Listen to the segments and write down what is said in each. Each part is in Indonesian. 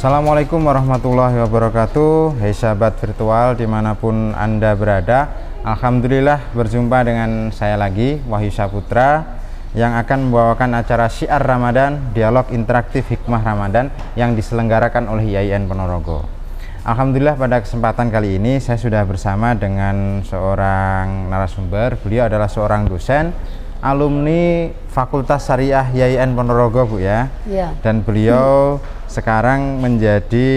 Assalamualaikum warahmatullahi wabarakatuh. Hai sahabat virtual dimanapun Anda berada, Alhamdulillah berjumpa dengan saya lagi, Wahyu Saputra, yang akan membawakan acara Syiar Ramadan, dialog interaktif hikmah Ramadan yang diselenggarakan oleh IAIN Ponorogo. Alhamdulillah pada kesempatan kali ini saya sudah bersama dengan seorang narasumber. Beliau adalah seorang dosen, alumni Fakultas Syariah IAIN Ponorogo, Bu ya. Ya. Dan beliau sekarang menjadi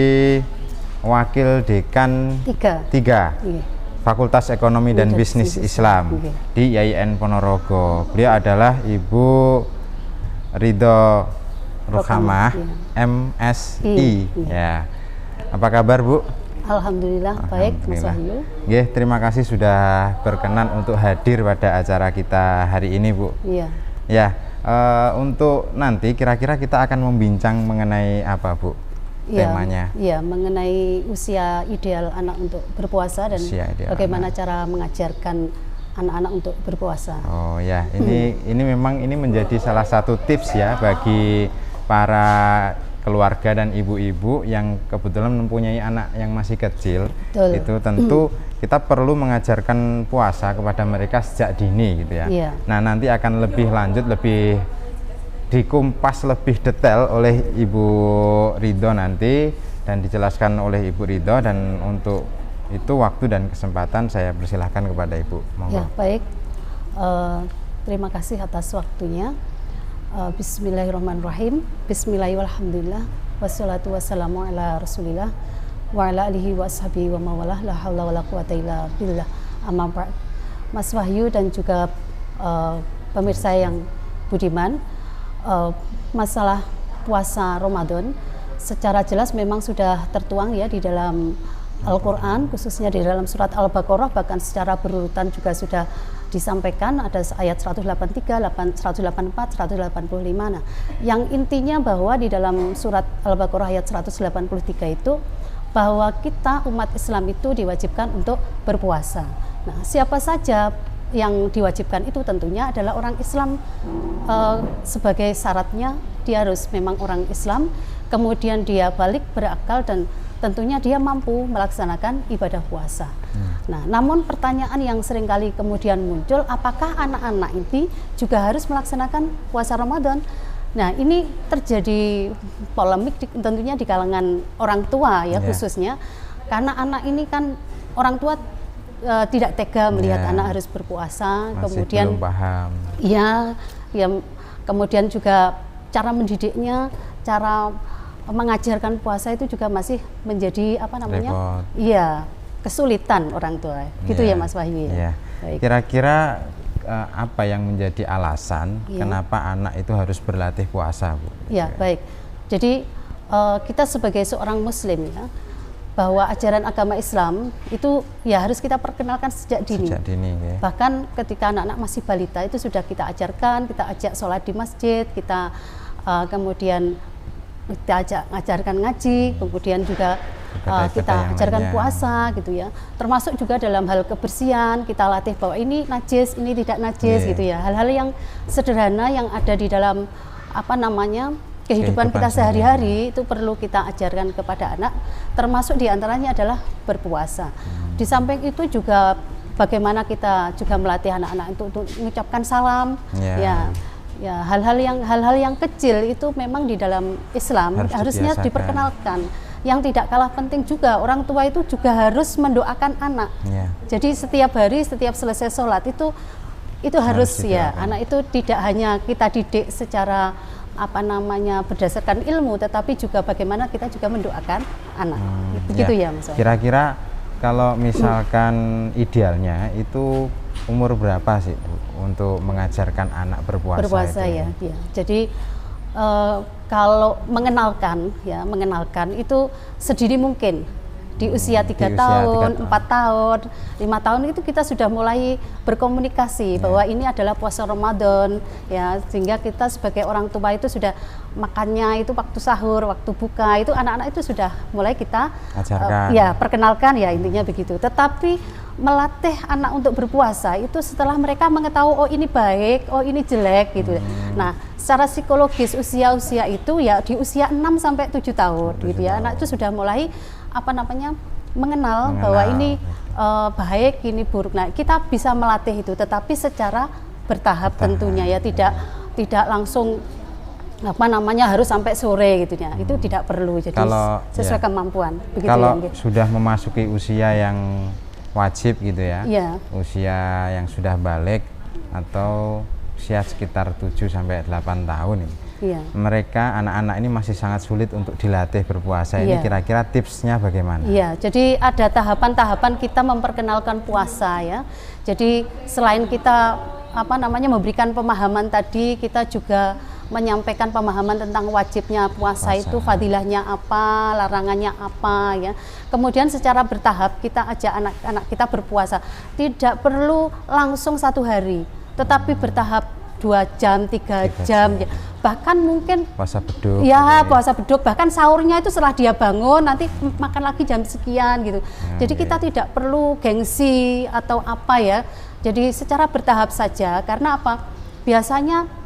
wakil dekan tiga Iya. Fakultas Ekonomi dan Bisnis Islam di IAIN Ponorogo. Beliau adalah Ibu Ridho Rohamah, MSI. Ya. Apa kabar, Bu? Alhamdulillah baik, Mas Wahyu. Terima kasih sudah berkenan untuk hadir pada acara kita hari ini, Bu. Iya. Ya, untuk nanti kira-kira kita akan membincang mengenai apa, Bu? Temanya? Iya, mengenai usia ideal anak untuk berpuasa dan bagaimana cara mengajarkan anak-anak untuk berpuasa. Oh ya, ini memang ini menjadi salah satu tips ya bagi para keluarga dan ibu-ibu yang kebetulan mempunyai anak yang masih kecil. Betul. Itu tentu kita perlu mengajarkan puasa kepada mereka sejak dini gitu ya. Iya. Nah, nanti akan lebih lanjut, lebih dikumpas lebih detail oleh Ibu Ridho nanti dan dijelaskan oleh Ibu Ridho, dan untuk itu waktu dan kesempatan saya persilahkan kepada Ibu. Monggo. Ya, baik. Terima kasih atas waktunya. Bismillahirrahmanirrahim. Bismillahirrahmanirrahim. Wassalatu wassalamu ala rasulillah wa ala alihi wa ashabihi wa mawalah, la haula wa la quwata illa billah. Amma ba'd. Mas Wahyu dan juga pemirsa yang budiman, masalah puasa Ramadan secara jelas memang sudah tertuang ya di dalam Al-Quran, khususnya di dalam surat Al-Baqarah, bahkan secara berurutan juga sudah disampaikan, ada ayat 183, 184, 185. Nah, yang intinya bahwa di dalam surat Al-Baqarah ayat 183 itu bahwa kita umat Islam itu diwajibkan untuk berpuasa. Nah, siapa saja yang diwajibkan itu tentunya adalah orang Islam. Sebagai syaratnya dia harus memang orang Islam, kemudian dia balik, berakal, dan tentunya dia mampu melaksanakan ibadah puasa. Nah, namun pertanyaan yang seringkali kemudian muncul, apakah anak-anak ini juga harus melaksanakan puasa Ramadan? Nah, ini terjadi polemik tentunya di kalangan orang tua ya, khususnya karena anak ini kan orang tua tidak tega melihat anak harus berpuasa, masih kemudian belum paham. Ya, kemudian juga cara mendidiknya, cara mengajarkan puasa itu juga masih menjadi iya, kesulitan orang tua. Gitu ya Mas Wahyu. Ya. Kira-kira apa yang menjadi alasan kenapa anak itu harus berlatih puasa, Bu? Ya, baik. Jadi kita sebagai seorang muslim ya, bahwa ajaran agama Islam itu ya harus kita perkenalkan sejak dini. Sejak dini ya. Bahkan ketika anak-anak masih balita itu sudah kita ajarkan, kita ajak sholat di masjid, kita kemudian kita ajarkan ngaji, kemudian juga kita ajarkan puasa gitu ya. Termasuk juga dalam hal kebersihan, kita latih bahwa ini najis, ini tidak najis gitu ya. Hal-hal yang sederhana yang ada di dalam kehidupan kita sehari-hari itu perlu kita ajarkan kepada anak, termasuk diantaranya adalah berpuasa. Di samping itu juga bagaimana kita juga melatih anak-anak untuk mengucapkan salam, ya hal-hal yang kecil itu memang di dalam Islam harusnya diperkenalkan. Yang tidak kalah penting juga orang tua itu juga harus mendoakan anak. Jadi setiap hari, setiap selesai sholat itu harus ya, anak itu tidak hanya kita didik secara berdasarkan ilmu, tetapi juga bagaimana kita juga mendoakan anak. Begitu ya Mas. Kira-kira kalau misalkan idealnya itu umur berapa sih, Bu, untuk mengajarkan anak berpuasa itu? Ya. Jadi kalau mengenalkan itu sedini mungkin. di usia 3 tahun, 4 tahun, 5 tahun itu kita sudah mulai berkomunikasi bahwa ini adalah puasa Ramadan ya, sehingga kita sebagai orang tua itu sudah makannya itu waktu sahur, waktu buka itu anak-anak itu sudah mulai kita ajarkan. Ya perkenalkan ya, intinya begitu. Tetapi melatih anak untuk berpuasa itu setelah mereka mengetahui oh ini baik, oh ini jelek gitu. Nah, secara psikologis usia-usia itu ya di usia 6 sampai 7 tahun gitu ya. Anak itu sudah mulai mengenal bahwa ini baik, ini buruk. Nah, kita bisa melatih itu tetapi secara bertahap tentunya ya, tidak langsung harus sampai sore gitu ya. Itu tidak perlu, jadi kalau sesuai kemampuan begitu. Kalau ya, sudah memasuki usia yang wajib gitu ya, usia yang sudah balik atau usia sekitar 7 sampai 8 tahun ini, mereka anak-anak ini masih sangat sulit untuk dilatih berpuasa. Ini kira-kira tipsnya bagaimana? Iya, jadi ada tahapan-tahapan kita memperkenalkan puasa ya. Jadi selain kita memberikan pemahaman tadi, kita juga menyampaikan pemahaman tentang wajibnya puasa itu, fadilahnya apa, larangannya apa ya. Kemudian secara bertahap kita ajak anak-anak kita berpuasa. Tidak perlu langsung 1 hari, tetapi bertahap 2 jam, 3 jam ya. Bahkan mungkin puasa beduk. Ya, puasa beduk, bahkan sahurnya itu setelah dia bangun nanti makan lagi jam sekian gitu. Jadi kita tidak perlu gengsi atau apa ya. Jadi secara bertahap saja, karena apa? Biasanya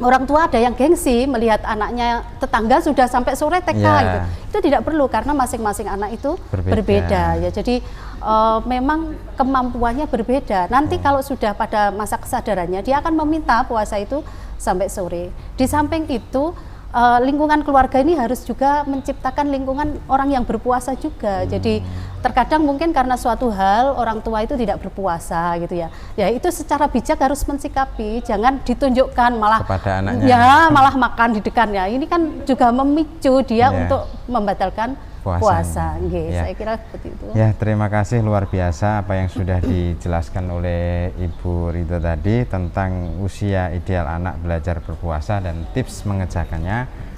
orang tua ada yang gengsi melihat anaknya tetangga sudah sampai sore TK gitu. Itu tidak perlu karena masing-masing anak itu berbeda ya. Jadi memang kemampuannya berbeda. Nanti kalau sudah pada masa kesadarannya dia akan meminta puasa itu sampai sore. Di samping itu lingkungan keluarga ini harus juga menciptakan lingkungan orang yang berpuasa juga. Jadi terkadang mungkin karena suatu hal orang tua itu tidak berpuasa gitu ya. Ya itu secara bijak harus mensikapi, jangan ditunjukkan malah kepada anaknya. Ya malah makan di depannya. Ini kan juga memicu dia untuk membatalkan puasa. Saya kira seperti itu. Ya, terima kasih, luar biasa apa yang sudah dijelaskan oleh Ibu Ridho tadi tentang usia ideal anak belajar berpuasa dan tips mengerjakannya.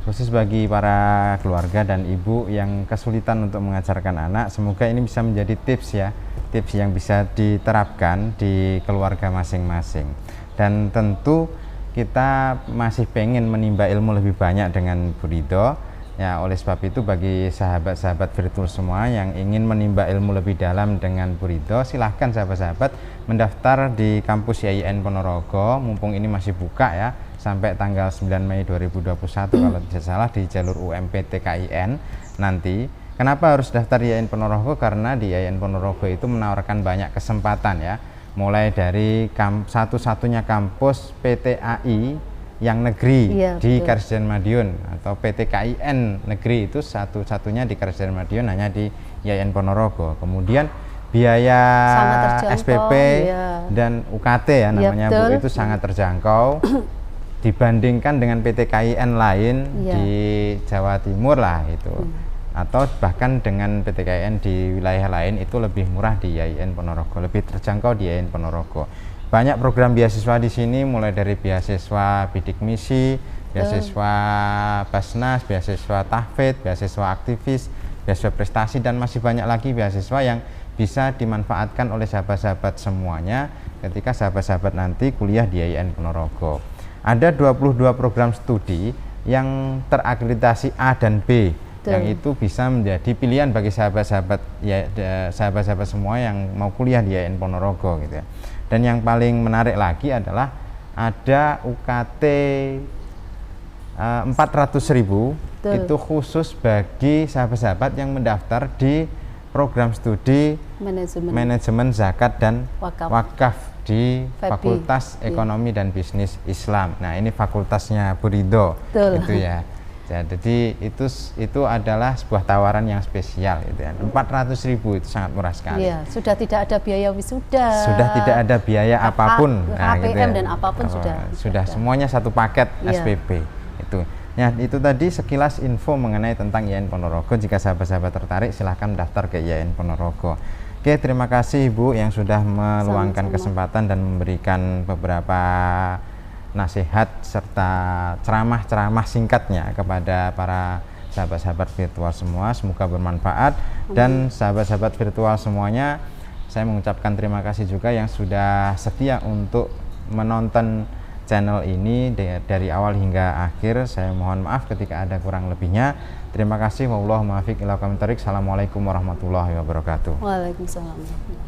Khusus bagi para keluarga dan ibu yang kesulitan untuk mengajarkan anak, semoga ini bisa menjadi tips ya, tips yang bisa diterapkan di keluarga masing-masing. Dan tentu kita masih pengen menimba ilmu lebih banyak dengan Bu Ridho. Ya, oleh sebab itu bagi sahabat-sahabat virtual semua yang ingin menimba ilmu lebih dalam dengan Bu Ridho, silahkan sahabat-sahabat mendaftar di kampus YIN Ponorogo, mumpung ini masih buka ya, sampai tanggal 9 Mei 2021 kalau tidak salah, di jalur UMP TKIN nanti. Kenapa harus daftar di YIN Ponorogo? Karena di YIN Ponorogo itu menawarkan banyak kesempatan ya, mulai dari satu-satunya kampus PTAI yang negeri di Karsiden Madiun, atau PTKIN negeri itu satu-satunya di Karsiden Madiun, hanya di YIN Ponorogo. Kemudian biaya SPP dan UKT ya namanya Bu, itu sangat terjangkau dibandingkan dengan PTKIN lain di Jawa Timur lah itu, atau bahkan dengan PTKIN di wilayah lain itu lebih murah di YIN Ponorogo, lebih terjangkau di YIN Ponorogo. Banyak program beasiswa di sini, mulai dari beasiswa bidik misi, beasiswa Basnas, beasiswa tahfidz, beasiswa aktivis, beasiswa prestasi, dan masih banyak lagi beasiswa yang bisa dimanfaatkan oleh sahabat-sahabat semuanya ketika sahabat-sahabat nanti kuliah di YIN Ponorogo. Ada 22 program studi yang terakreditasi A dan B, yang itu bisa menjadi pilihan bagi sahabat-sahabat ya, sahabat-sahabat semua yang mau kuliah di YIN Ponorogo gitu ya. Dan yang paling menarik lagi adalah ada UKT 400.000 itu khusus bagi sahabat-sahabat yang mendaftar di program studi manajemen zakat dan wakaf di Fakultas Ekonomi dan Bisnis Islam. Nah, ini fakultasnya Bu Ridho gitu ya. Jadi itu adalah sebuah tawaran yang spesial gitu ya. 400.000 itu sangat murah sekali. Iya, sudah tidak ada biaya wisuda. Sudah tidak ada biaya apapun. Nah, APM gitu ya. Dan apapun sudah semuanya satu paket SPP itu. Ya, itu tadi sekilas info mengenai tentang YIN Ponorogo. Jika sahabat-sahabat tertarik, silahkan daftar ke YIN Ponorogo. Oke, terima kasih Ibu yang sudah meluangkan kesempatan dan memberikan beberapa nasihat serta ceramah-ceramah singkatnya kepada para sahabat-sahabat virtual semua, semoga bermanfaat. Dan sahabat-sahabat virtual semuanya, saya mengucapkan terima kasih juga yang sudah setia untuk menonton channel ini dari awal hingga akhir. Saya mohon maaf ketika ada kurang lebihnya. Terima kasih. Wallahul muwaffiq ila aqwamit thoriq. Assalamualaikum warahmatullahi wabarakatuh. Waalaikumsalam.